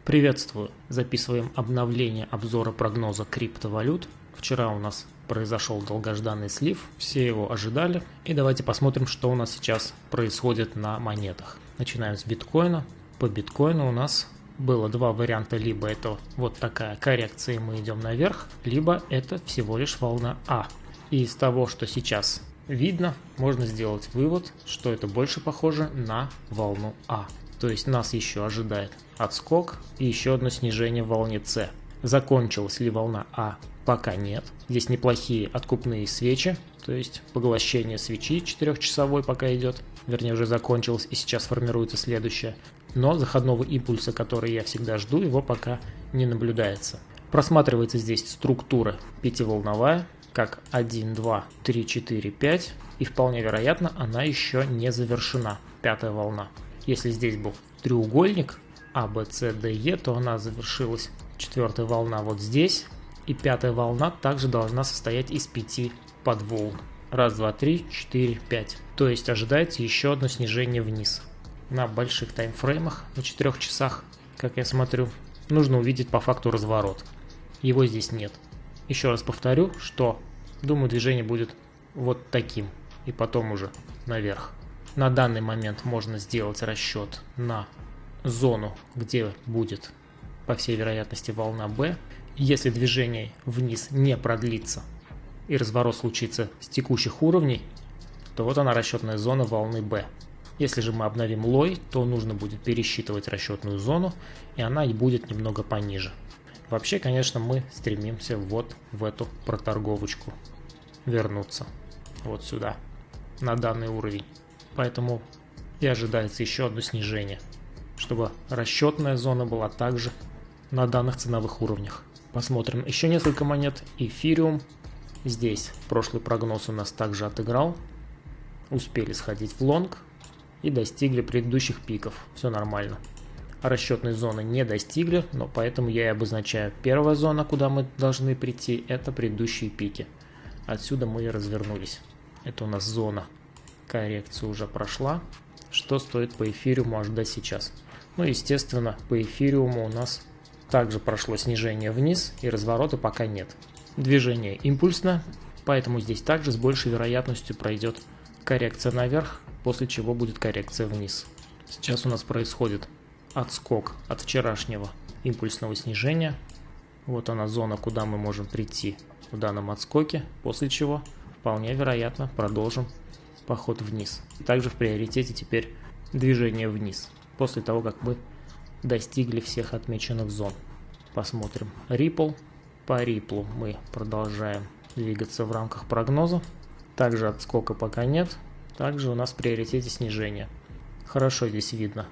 Приветствую! Записываем обновление обзора прогноза криптовалют. Вчера у нас произошел долгожданный слив, все его ожидали. И давайте посмотрим, что у нас сейчас происходит на монетах. Начинаем с биткоина. По биткоину у нас было два варианта: либо это вот такая коррекция, и мы идем наверх, либо это всего лишь волна А. И из того, что сейчас видно, можно сделать вывод, что это больше похоже на волну А. То есть нас еще ожидает отскок и еще одно снижение в волне С. Закончилась ли волна А? Пока нет. Здесь неплохие откупные свечи, то есть поглощение свечи 4-часовой пока идет. Вернее, уже закончилось, и сейчас формируется следующее. Но заходного импульса, который я всегда жду, его пока не наблюдается. Просматривается здесь структура пятиволновая, как 1, 2, 3, 4, 5. И вполне вероятно, она еще не завершена, пятая волна. Если здесь был треугольник А, Б, С, Д, Е, то она завершилась. Четвертая волна вот здесь. И пятая волна также должна состоять из 5 подволн. Раз, два, три, 4, 5. То есть ожидается еще одно снижение вниз. На больших таймфреймах, на 4 часах, как я смотрю, нужно увидеть по факту разворот. Его здесь нет. Еще раз повторю, что, думаю, движение будет вот таким. И потом уже наверх. На данный момент можно сделать расчет на зону, где будет, по всей вероятности, волна Б. Если движение вниз не продлится и разворот случится с текущих уровней, то вот она, расчетная зона волны Б. Если же мы обновим лой, то нужно будет пересчитывать расчетную зону, и она и будет немного пониже. Вообще, конечно, мы стремимся вот в эту проторговочку вернуться, вот сюда, на данный уровень. Поэтому и ожидается еще одно снижение, чтобы расчетная зона была также на данных ценовых уровнях. Посмотрим еще несколько монет. Эфириум. Здесь прошлый прогноз у нас также отыграл. Успели сходить в лонг и достигли предыдущих пиков. Все нормально. Расчетной зоны не достигли, но поэтому я и обозначаю: первая зона, куда мы должны прийти, это предыдущие пики. Отсюда мы и развернулись. Это у нас зона. Коррекция уже прошла. Что стоит по эфириуму ожидать сейчас? Ну, естественно, по эфириуму у нас также прошло снижение вниз, и разворота пока нет. Движение импульсное, поэтому здесь также с большей вероятностью пройдет коррекция наверх, после чего будет коррекция вниз. Сейчас у нас происходит отскок от вчерашнего импульсного снижения. Вот она зона, куда мы можем прийти в данном отскоке, после чего вполне вероятно продолжим поход вниз. Также в приоритете теперь движение вниз, после того, как мы достигли всех отмеченных зон. Посмотрим Ripple. По Ripple мы продолжаем двигаться в рамках прогноза. Также отскока пока нет. Также у нас в приоритете снижение. Хорошо здесь видно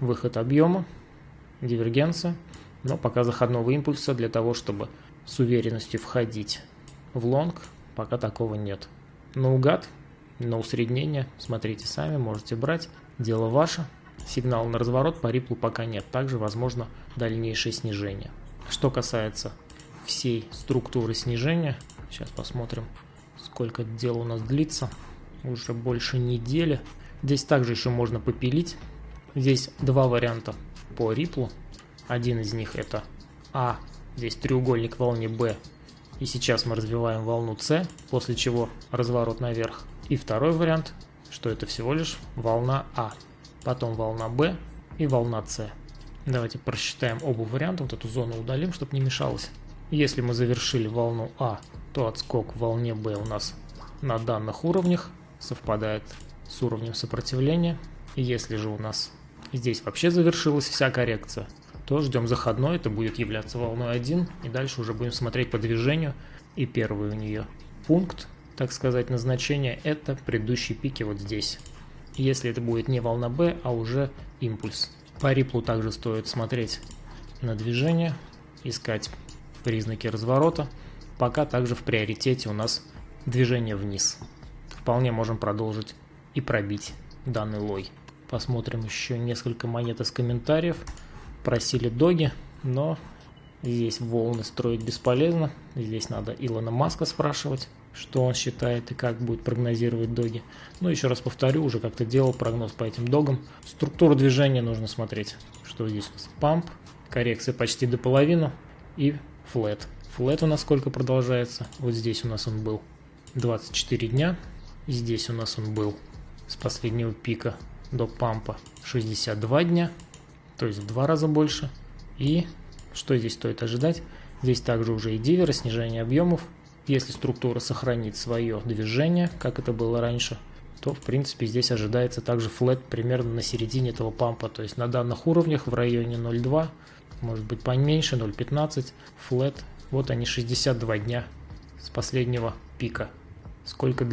выход объема, дивергенция, но пока заходного импульса для того, чтобы с уверенностью входить в лонг, пока такого нет. Наугад, на усреднение, смотрите сами, можете брать, дело ваше. Сигнал на разворот по Ripple пока нет, также возможно дальнейшее снижение. Что касается всей структуры снижения, сейчас посмотрим, сколько дело у нас длится, уже больше недели. Здесь также еще можно попилить. Здесь два варианта по Ripple. Один из них это А, здесь треугольник в волне Б, и сейчас мы развиваем волну С, после чего разворот наверх. И второй вариант, что это всего лишь волна А, потом волна Б и волна С. Давайте просчитаем оба варианта, вот эту зону удалим, чтобы не мешалось. Если мы завершили волну А, то отскок в волне Б у нас на данных уровнях совпадает с уровнем сопротивления. И если же у нас здесь вообще завершилась вся коррекция, то ждем заходной, это будет являться волной 1, и дальше уже будем смотреть по движению. И первый у нее пункт, так сказать, назначение, это предыдущие пики вот здесь. Если это будет не волна Б, а уже импульс. По Ripple также стоит смотреть на движение, искать признаки разворота. Пока также в приоритете у нас движение вниз. Вполне можем продолжить и пробить данный лой. Посмотрим еще несколько монет из комментариев. Просили доги, но здесь волны строить бесполезно. Здесь надо Илона Маска спрашивать, что он считает и как будет прогнозировать доги. Но еще раз повторю, уже как-то делал прогноз по этим догам. Структуру движения нужно смотреть, что здесь у нас памп, коррекция почти до половины и флэт. Флэт у нас сколько продолжается? Вот здесь у нас он был 24 дня, и здесь у нас он был с последнего пика до пампа 62 дня, то есть в 2 раза больше. И что здесь стоит ожидать? Здесь также уже и диверы, снижение объемов. Если структура сохранит свое движение, как это было раньше, то в принципе здесь ожидается также флэт примерно на середине этого пампа. То есть на данных уровнях в районе 0.2, может быть поменьше, 0.15, флэт. Вот они 62 дня с последнего пика. Столько же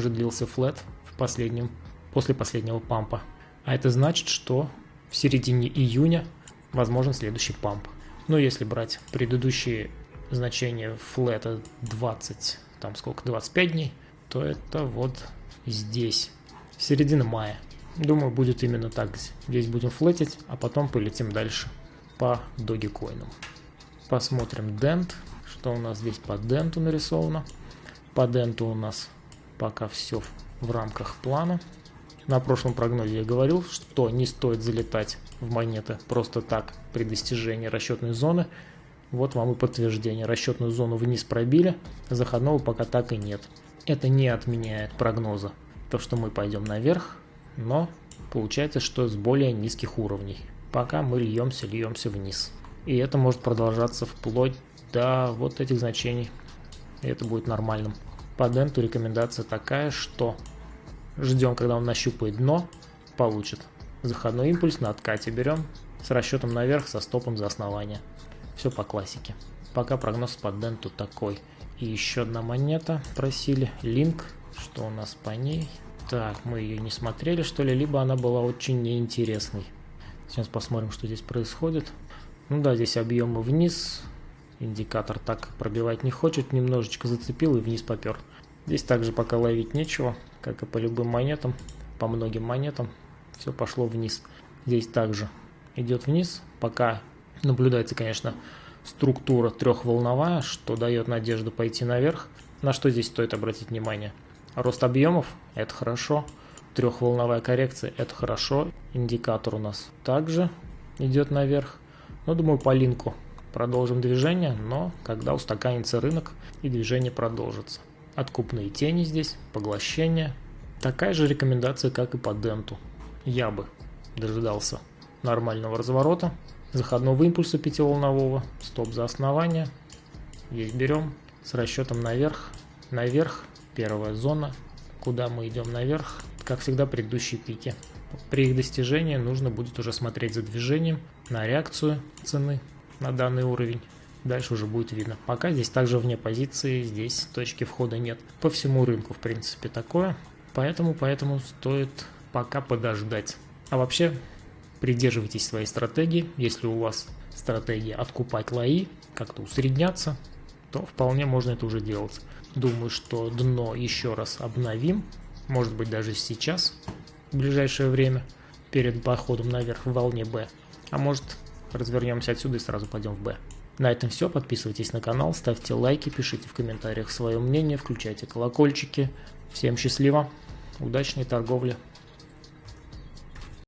длился флэт после последнего пампа. А это значит, что в середине июня возможен следующий памп. Но если брать предыдущие значения флэта 25 дней, то это вот здесь, середина мая. Думаю, будет именно так. Здесь будем флетить, а потом полетим дальше по Dogecoin. Посмотрим Dent, что у нас здесь по Dent нарисовано. По Dent у нас пока все в рамках плана. На прошлом прогнозе я говорил, что не стоит залетать в монеты просто так при достижении расчетной зоны. Вот вам и подтверждение. Расчетную зону вниз пробили, заходного пока так и нет. Это не отменяет прогноза, то что мы пойдем наверх, но получается, что с более низких уровней. Пока мы льемся вниз. И это может продолжаться вплоть до вот этих значений. И это будет нормальным. По Денту рекомендация такая, что ждем, когда он нащупает дно, получит заходной импульс, на откате берем с расчетом наверх, со стопом за основание. Все по классике. Пока прогноз по Денту такой. И еще одна монета просили. Link. Что у нас по ней? Так, мы ее не смотрели, что ли, либо она была очень неинтересной. Сейчас посмотрим, что здесь происходит. Ну да, здесь объемы вниз. Индикатор так пробивать не хочет. Немножечко зацепил и вниз попер. Здесь также пока ловить нечего, как и по любым монетам, по многим монетам. Все пошло вниз. Здесь также идет вниз. Пока наблюдается, конечно, структура трехволновая, что дает надежду пойти наверх. На что здесь стоит обратить внимание? Рост объемов – это хорошо. Трехволновая коррекция – это хорошо. Индикатор у нас также идет наверх. Но, думаю, по линку продолжим движение, но когда устаканится рынок и движение продолжится. Откупные тени здесь, поглощение. Такая же рекомендация, как и по Денту. Я бы дожидался нормального разворота, заходного импульса пятиволнового, стоп за основание. Здесь берем с расчетом наверх. Наверх, первая зона, куда мы идем наверх, как всегда предыдущие пики. При их достижении нужно будет уже смотреть за движением, на реакцию цены на данный уровень. Дальше уже будет видно. Пока здесь также вне позиции, здесь точки входа нет. По всему рынку, в принципе, такое. Поэтому стоит пока подождать. А вообще, придерживайтесь своей стратегии. Если у вас стратегия откупать лои, как-то усредняться, то вполне можно это уже делать. Думаю, что дно еще раз обновим. Может быть, даже сейчас, в ближайшее время, перед походом наверх в волне B. А может, развернемся отсюда и сразу пойдем в B. На этом все. Подписывайтесь на канал, ставьте лайки, пишите в комментариях свое мнение, включайте колокольчики. Всем счастливо, удачной торговли.